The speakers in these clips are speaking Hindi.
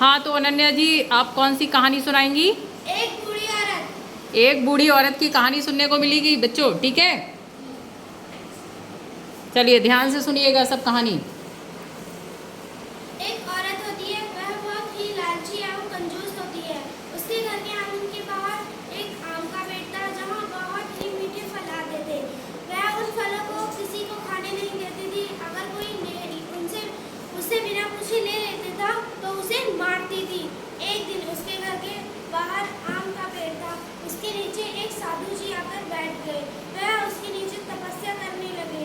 हाँ, तो अनन्या जी आप कौन सी कहानी सुनाएंगी? एक बूढ़ी औरत। एक बूढ़ी औरत की कहानी सुनने को मिलेगी बच्चों, ठीक है? चलिए ध्यान से सुनिएगा सब कहानी। एक औरत होती है, वह बहुत ही लालची एवं कंजूस होती है। उसके घर के आंगन के बाहर एक आम का पेड़ था, जहाँ बहुत ही मीठे फल आते थे। वह उन फलों को किसी को खाने नहीं देती थी। अगर कोई उससे बिना पूछे ले लेता था तो उसे मारती थी। एक दिन उसके घर के बाहर आम का पेड़ था, उसके नीचे एक साधु जी आकर बैठ गए। वह उसके नीचे तपस्या करने लगे।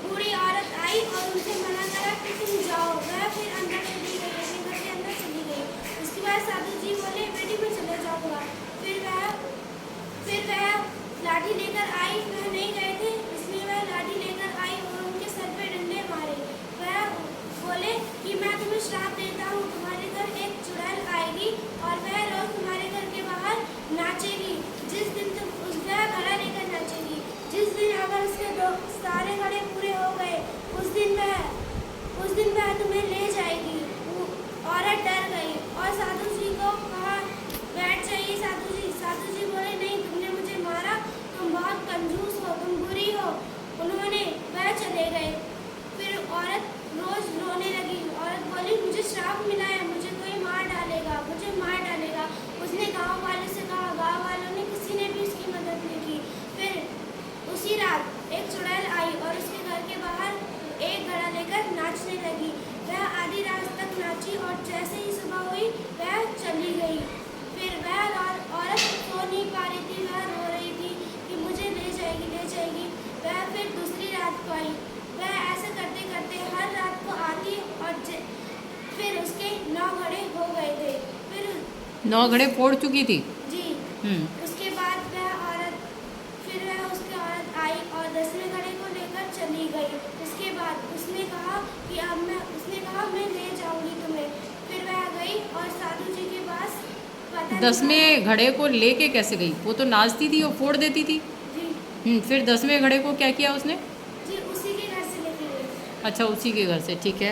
बूढ़ी औरत आई और उनसे मना करा कि तुम जाओ। वह फिर अंदर चली गई, अपने घर के अंदर चली गई। उसके बाद साधु जी बोले, बेटी मैं चले जाऊंगा। फिर वह लाठी लेकर आई। वह नहीं गए थे, इसलिए वह लाठी लेकर आई और उनके सर पे डंडे मारे। वह बोले कि मैं तुम्हें श्राप देता हूँ, तुम्हारे घर एक चुड़ैल आएगी और वह रोज तुम्हारे घर के बाहर नाचेगी। जिस दिन तुम वह घड़ा लेकर नाचेगी, जिस दिन अगर उसके सारे घड़े पूरे हो गए, उस दिन वह तुम्हें ले जाएगी। औरत डर गई और साधु जी को कहा, बैठ जाइए साधु जी। साधु जी बोले, नहीं, तुमने मुझे मारा, तुम बहुत कंजूस हो, तुम बुरी हो। वह चले गए। फिर औरत रोज रोने लगी। औरत बोली, मुझे श्राप मिला है, मुझे कोई मार डालेगा। उसने गांव वाले से कहा, गांव वालों ने किसी ने भी उसकी मदद नहीं की। फिर उसी रात एक चुड़ैल आई और उसके घर के बाहर एक घड़ा लेकर नाचने लगी। वह आधी रात तक नाची और जैसे ही सुबह हुई वह चली गई। फिर वह औरत सो नहीं पा रही थी, वह रो रही थी कि मुझे ले जाएगी। वह फिर दूसरी रात को आई। वह ऐसे करते करते हर रात को आती और फिर उसके 9 घड़े हो गए थे। फिर 9 घड़े फोड़ चुकी थी जी। उसके बाद वह औरत आई और 10वें घड़े को लेकर चली गई। उसके बाद उसने कहा मैं ले जाऊंगी तुम्हें। फिर वह गई और साधु जी के पास 10वें घड़े को लेके कैसे गई? वो तो नाचती थी, वो फोड़ देती थी। जी। फिर 10वें घड़े को क्या किया उसने? जी, उसी के घर से लेके गई। अच्छा, उसी के घर से, ठीक है।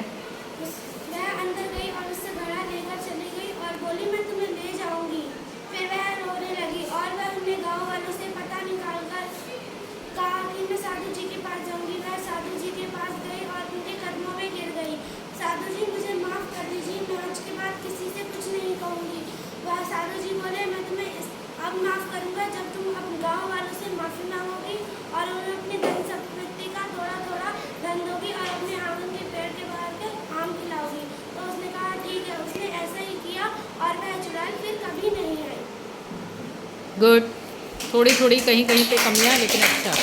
वह अंदर गई और उससे घड़ा लेकर चली गई और बोली, मैं तुम्हें ले जाऊंगी। फिर वह रोने लगी और वह अपने गांव वालों से पता निकाल कर कहा कि मैं साधु जी के पास जाऊंगी। वह साधु जी के पास गई और उनके कदमों में गिर गई। साधु जी, मुझे माफ कर दीजिए, मैं आज के बाद किसी से कुछ नहीं कहूँगी। वह साधु जी बोले, मैं तुम्हें अब माफ करूँगा जब तुम अपने गाँव वालों से माफी मांगोगी और उन्हें अपनी धन संपत्ति का थोड़ा थोड़ा धन दोगी और अपने आंगन के पेड़ के बाहर के आम खिलाओगी। तो उसने कहा, ठीक है। उसने ऐसा ही किया और वह चुड़ैल फिर कभी नहीं आई। गुड। थोड़ी थोड़ी कहीं कहीं पे कमियां, लेकिन अच्छा।